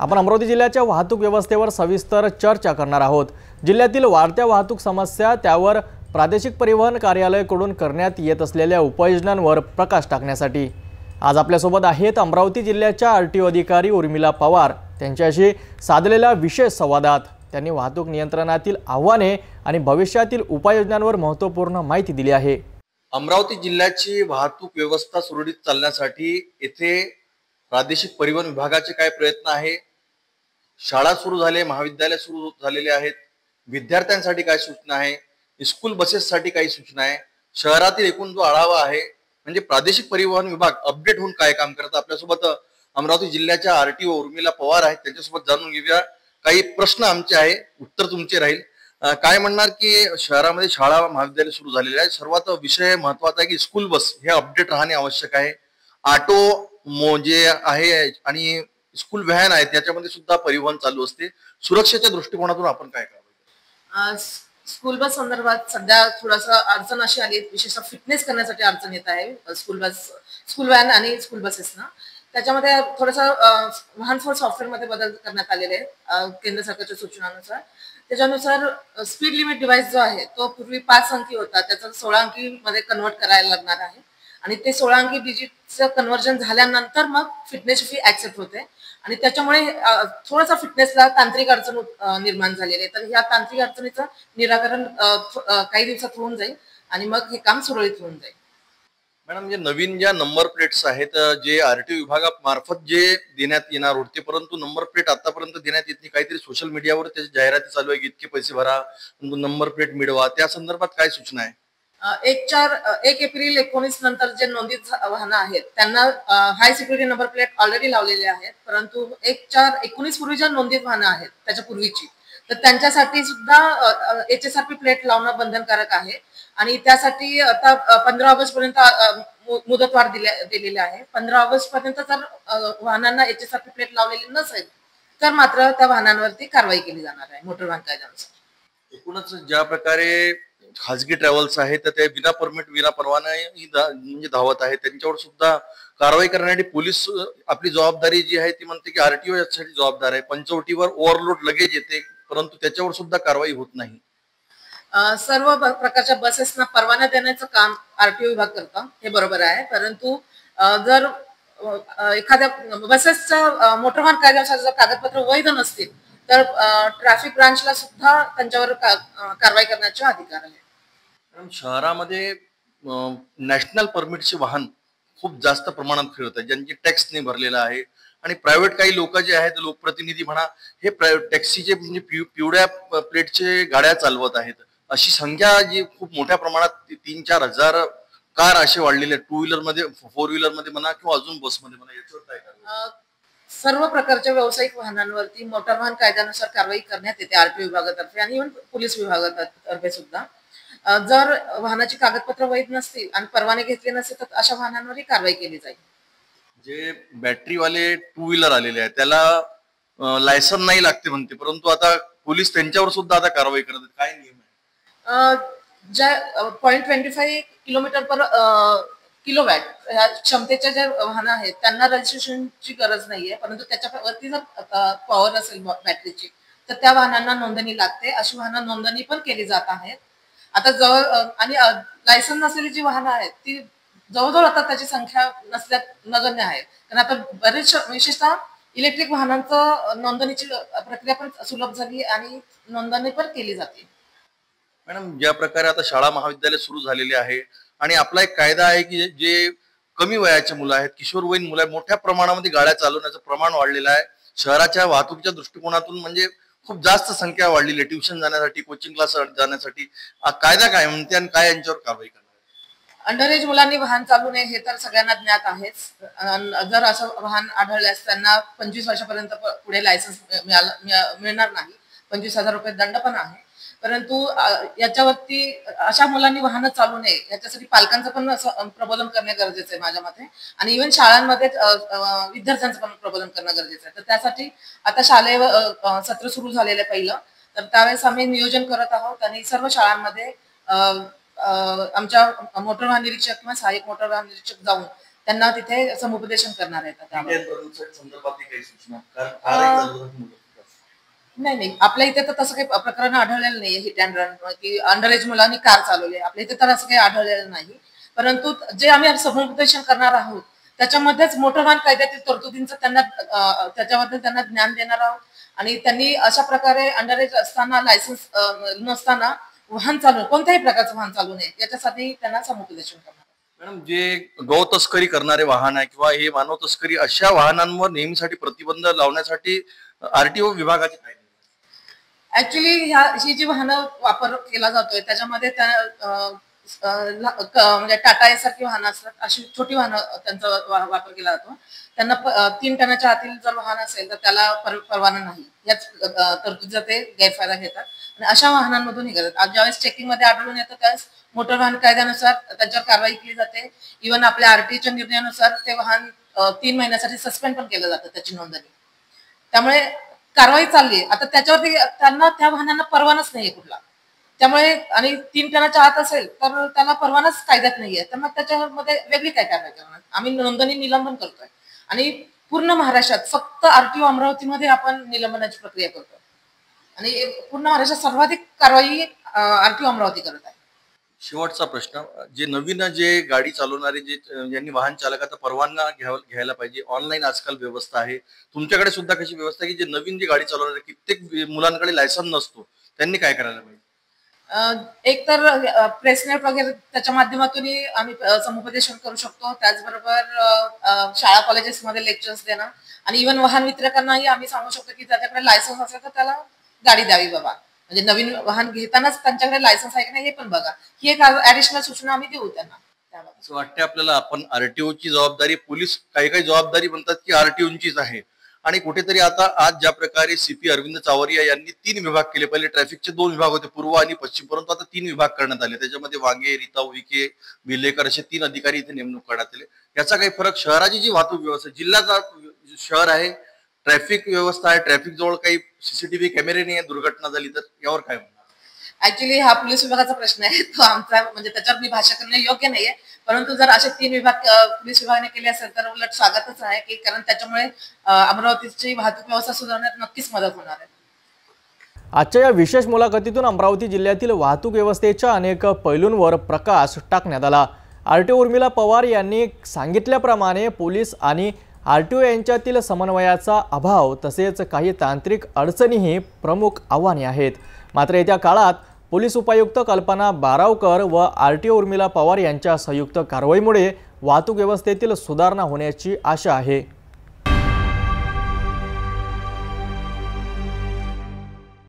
आपण अमरावती जिल्ह्याच्या वाहतूक व्यवस्थेवर सविस्तर चर्चा करणार आहोत। जिल्ह्यातील वाढत्या वाहतूक समस्या त्यावर प्रादेशिक परिवहन कार्यालयाकडून करण्यात येत असलेल्या उपाययोजनांवर प्रकाश टाकण्यासाठी आज आपल्यासोबत आहेत अमरावती जिल्ह्याच्या आरटीओ अधिकारी उर्मिला पवार। त्यांच्याशी साधलेल्या विशेष संवादात त्यांनी वाहतूक नियंत्रणातील आव्हाने आणि भविष्यातील उपाययोजनांवर महत्त्वपूर्ण माहिती दिली आहे। अमरावती जिल्ह्याची वाहतूक व्यवस्था सुरळीत चालण्यासाठी येथे प्रादेशिक परिवहन विभागाचे काय प्रयत्न आहे, शाळा सुरू झाले, महाविद्यालय सुरू झालेले आहेत, विद्यार्थ्यांसाठी काय सूचना आहे, स्कूल बसेससाठी काही सूचना आहे, शहरातील एकूण जो आढावा आहे म्हणजे प्रादेशिक परिवहन विभाग अपडेट होऊन काय काम करतात। आपल्यासोबत अमरावती जिल्ह्याच्या आरटीओ उर्मिला पवार आहेत, त्यांच्यासोबत जाणून घेऊया। काही प्रश्न आमचे आहे, उत्तर तुमचे राहील। काय म्हणणार की शहरामध्ये शाळा महाविद्यालय सुरू झालेले आहे, सर्वात विषय महत्त्वाचा आहे की स्कूल बस हे अपडेट राहणे आवश्यक आहे। ऑटो जे आहे आणि स्कूल व्हॅन आहे त्याच्यामध्ये सुद्धा परिवहन चालू असते। सुरक्षेच्या दृष्टिकोनातून आपण काय करावे? स्कूल बस संदर्भात सध्या थोडासा अडचण अशी आली, विशेषतः फिटनेस करण्यासाठी अडचण येत आहे स्कूल व्हॅन आणि स्कूल बसेसना। त्याच्यामध्ये थोडासा वाहन सॉफ्टवेअर मध्ये बदल करण्यात आलेले आहे केंद्र सरकारच्या सूचनानुसार। त्याच्यानुसार स्पीड लिमिट डिव्हाइस जो आहे तो पूर्वी 5 अंकी होता, त्याचा 16 अंकी मध्ये कन्वर्ट करायला लागणार आहे आणि ते 16 अंकी डिजिटचं कन्वर्जन झाल्यानंतर मग फिटनेस फी ऍक्सेप्ट होते आणि त्याच्यामुळे थोडासा फिटनेसला तांत्रिक अडचण निर्माण झालेली आहे। तर ह्या तांत्रिक अडचणीचं निराकरण काही दिवसात होऊन जाईल आणि मग हे काम सुरळीत होऊन जाईल। मॅडम, जे नवीन ज्या नंबर प्लेट्स आहेत जे आरटीओ विभागामार्फत जे देण्यात येणार होते, परंतु नंबर प्लेट आतापर्यंत देण्यात येत नाही, काहीतरी सोशल मीडियावर त्याची जाहिराती चालू आहे की इतके पैसे भरा नंबर प्लेट मिळवा, त्या संदर्भात काय सूचना आहे? 1 एप्रिल 19 नंतर जे नोंदित वाहनं आहेत त्यांना हाय सिक्युरिटी नंबर प्लेट ऑलरेडी लावलेले आहेत, परंतु 1/4/19 पूर्वी ज्या नोंदित वाहनं आहेत त्याच्या पूर्वीची तर त्यांच्यासाठी सुद्धा HSRP प्लेट लावणं बंधनकारक आहे आणि त्यासाठी आता 15 ऑगस्ट पर्यंत मुदतवाढ दिलेली आहे। 15 ऑगस्ट पर्यंत जर वाहनांना HSRP प्लेट लावलेली नसेल तर मात्र त्या वाहनांवरती कारवाई केली जाणार आहे मोटर वाहन कायद्यानुसार। एकूणच ज्या प्रकारे खासगी ट्रॅव्हल्स आहेत तर ते बिना परमिट विना परवाना म्हणजे धावत आहेत, त्यांच्यावर सुद्धा कारवाई करण्यासाठी पोलीस आपली जबाबदारी जी आहे ती म्हणते की आरटीओ यासाठी जबाबदार आहे। पंचवटीवर ओव्हरलोड लगेच येते परंतु त्याच्यावर सुद्धा कारवाई होत नाही। सर्व प्रकारच्या बसेसना परवाना देण्याचं काम आरटीओ विभाग करतो, हे बरोबर आहे, परंतु जर एखाद्या बसेसच्या मोटर वाहन कायद्यानुसार जर कागदपत्र वैध नसतील तर ट्रॅफिक ब्रांचला सुद्धा त्यांच्यावर कारवाई करण्याचे अधिकार आहे। शहरामध्ये नॅशनल परमिटचे वाहन खूप जास्त प्रमाणात फिरत आहेत, ज्यांची टॅक्स नाही भरलेला आहे आणि प्रायव्हेट काही लोक जे आहेत, लोकप्रतिनिधी म्हणा, हे टॅक्सीचे म्हणजे पिवळ्या प्लेटचे गाड्या चालवत आहेत। अशी संख्या जी खूप मोठ्या प्रमाणात 3-4 हजार कार असे वाढलेले, 2 व्हीलर मध्ये 4 व्हीलर मध्ये म्हणा किंवा अजून बसमध्ये म्हणा, याच्यावर काय करायचं? सर्व प्रकारच्या व्यावसायिक वाहनांवरती मोटार वाहन कायद्यानुसार कारवाई करण्यात येते आरटीओ विभागातर्फे आणि पोलीस विभागातर्फे सुद्धा। जर वाहनाची कागदपत्र वैध नसतील आणि परवाने घेतले नसतील तर अशा वाहनांवरही कारवाई केली जाईल। जे बॅटरीवाले 2 व्हीलर आलेले आहेत त्याला लायसन नाही लागते म्हणते, परंतु आता पोलीस त्यांच्यावर सुद्धा आता कारवाई करत आहेत, काय नियम आहे? ज्या 0.25 किलोमीटर पर किलोवॅट ह्या क्षमतेच्या ज्या वाहनं आहेत त्यांना रजिस्ट्रेशनची गरज नाहीये, परंतु त्याच्यावरती जर पॉवर असेल बॅटरीची तर त्या वाहनांना नोंदणी लागते। अशी वाहनं नोंदणी पण केली जात आहेत आता जवळ आणि लायसन नसलेली जी वाहनं आहेत ती जवळजवळ आता त्याची संख्या नगण्य आहे, कारण आता बरेच विशेषतः इलेक्ट्रिक वाहनांचं नोंदणीची प्रक्रिया पण सुलभ झाली आणि नोंदणी पण केली जाते। मॅडम, ज्या प्रकारे आता शाळा महाविद्यालय सुरू झालेले आहे आणि आपला एक कायदा आहे की जे कमी वयाचे मुलं आहेत, किशोरवयीन मुलं आहेत, मोठ्या प्रमाणामध्ये गाड्या चालवण्याचं प्रमाण वाढलेलं आहे। शहराच्या वाहतुकीच्या दृष्टिकोनातून म्हणजे खूप जास्त संख्या वाढलेली आहे, ट्युशन जाण्यासाठी, कोचिंग क्लास जाण्यासाठी। कायदा काय म्हणते आणि काय यांच्यावर कारवाई करणार? अंडर एज मुलांनी वाहन चालवू नये हे तर सगळ्यांना ज्ञात आहेच। जर असं वाहन आढळल्यास त्यांना 25 वर्षापर्यंत पुढे लायसन्स मिळणार नाही, 25,000 रुपये दंड पण आहे। परंतु याच्यावरती अशा मुलांनी वाहनं चालू नये याच्यासाठी पालकांचं पण प्रबोधन करणे गरजेचं आहे माझ्या मते, आणि इव्हन शाळांमध्ये विद्यार्थ्यांचं पण प्रबोधन करणं गरजेचं आहे। तर त्यासाठी आता शालेय सत्र सुरू झालेलं आहे पहिलं, तर त्यावेळेस आम्ही नियोजन करत आहोत आणि सर्व शाळांमध्ये आमच्या मोटर वाहन निरीक्षक किंवा सहाय्यक मोटर वाहन निरीक्षक जाऊन त्यांना तिथे समुपदेशन करणार आहेत. संदर्भातली काही सूचना कारण नाही, आपल्या इथे तर तसं काही प्रकरण आढळलेलं नाहीये हिट अँड रन की अंडर एज मुलांनी कार चालवली. आपल्या इथे तर असं काही आढळलेलं नाही. परंतु जे आम्ही समुपदेशन करणार आहोत त्याच्यामध्येच मोटर वाहन कायद्यातील तरतुदींचं त्याच्याबद्दल त्यांना ज्ञान देणार आहोत आणि त्यांनी अशा प्रकारे अंडर एज असताना लायसन्स नसताना वाहन चालवणं कोणत्याही प्रकारचं वाहन चालू नये याच्यासाठी त्यांना समुपदेशन करणार. मॅडम, जे गौ तस्करी करणारे वाहन आहे किंवा हे मानव तस्करी अशा वाहनांवर नेहमीसाठी प्रतिबंध लावण्यासाठी आरटीओ विभागाचे काय ऍक्च्युली ही जी वाहनं वापर केला जातोय त्याच्यामध्ये म्हणजे टाटा सारखी वाहनं असतात, अशी छोटी वाहनं त्यांचा वापर केला जातो. त्यांना 3 टनाच्या आतील जर वाहन असेल तर त्याला परवाना नाही. याच तरतुदीचा ते गैरफायदा घेतात आणि अशा वाहनांमधून हे करतात. ज्यावेळेस चेकिंग मध्ये आढळून येतं त्यावेळेस मोटर वाहन कायद्यानुसार त्यांच्यावर कारवाई केली जाते. इव्हन आपल्या आरटीओच्या निर्णयानुसार ते वाहन 3 महिन्यासाठी सस्पेंड पण केलं जातं त्याची नोंदणी. त्यामुळे कारवाई चालली आहे. आता त्याच्यावरती त्यांना त्या वाहनांना परवानाच नाहीये कुठला. त्यामुळे आणि 3 टनाच्या आत असेल तर त्याला परवानाच कायद्यात नाहीये. तर मग त्याच्यामध्ये वेगळी काय कारवाई करणार. आम्ही नोंदणी निलंबन करतोय आणि पूर्ण महाराष्ट्रात फक्त आरटीओ अमरावतीमध्ये आपण निलंबनाची प्रक्रिया करतोय आणि पूर्ण महाराष्ट्रात सर्वाधिक कारवाई आरटीओ अमरावती करत आहे. शेवटचा प्रश्न, जे नवीन जे गाडी चालवणारे ज्यांनी वाहन चालकाचा परवाना घ्यायला पाहिजे, ऑनलाईन आजकाल व्यवस्था आहे, तुमच्याकडे सुद्धा कशी व्यवस्था आहे की जे नवीन जी गाडी चालवणारे कित्येक मुलांकडे लायसन्स नसतो त्यांनी काय करायला पाहिजे? एक तर प्रेसनेट वगैरे त्याच्या माध्यमातूनही आम्ही समुपदेशन करू शकतो. त्याचबरोबर शाळा कॉलेजेसमध्ये लेक्चर्स देणं आणि इव्हन वाहन वितरकांनाही आम्ही सांगू शकतो की त्याच्याकडे लायसन्स असेल तर त्याला गाडी द्यावी बाबा. म्हणजे नवीन वाहन घेतानाच त्यांच्याकडे लायसन्स आहे की नाही हे पण बघा. ही एक ऍडिशनल सूचना आम्ही देऊ त्यांना. असं वाटतं आपल्याला आपण आरटीओची जबाबदारी, पोलीस काही जबाबदारी म्हणतात की आरटीओचीच आहे आणि कुठेतरी आता आज ज्या प्रकारे सीपी अरविंद चावरिया यांनी 3 विभाग केले, पहिले ट्रॅफिकचे 2 विभाग होते पूर्व आणि पश्चिम, परंतु आता 3 विभाग करण्यात आले. त्याच्यामध्ये वांगे, रीता उईके, बिलेकर असे 3 अधिकारी इथे नेमणूक करण्यात आले. याचा काही फरक, शहराची जी वाहतूक व्यवस्था, जिल्ह्याचा शहर आहे, ट्रॅफिक व्यवस्था आहे, ट्रॅफिक जवळ काही सीसीटीव्ही कॅमेरे नाही आहे, दुर्घटना झाली तर यावर काय म्हणणार? ऍक्च्युली हा पोलीस विभागाचा प्रश्न आहे, तो आमचा म्हणजे त्याच्यावर मी भाषा करणं योग्य नाहीये. परंतु जर असे 3 विभाग पोलीस विभागाने केले असेल तर उलट स्वागतच आहे की कारण त्याच्यामुळे अमरावतीची वाहतूक व्यवस्था सुधारण्यात नक्कीच मदत होणार आहे. आजच्या या विशेष मुलाखतीतून अमरावती जिल्ह्यातील वाहतूक व्यवस्थेच्या अनेक पैलूंवर प्रकाश टाकण्यात आला. आरटीओ उर्मिला पवार यांनी सांगितल्याप्रमाणे पोलीस आणि आरटीओ यांच्यातील समन्वयाचा अभाव तसेच काही तांत्रिक अडचणीही प्रमुख आव्हाने आहेत. मात्र येत्या काळात पोलीस उपायुक्त कल्पना बारावकर व आरटीओ उर्मिला पवार यांच्या संयुक्त कारवाईमुळे वाहतूक व्यवस्थेतील सुधारणा होण्याची आशा आहे.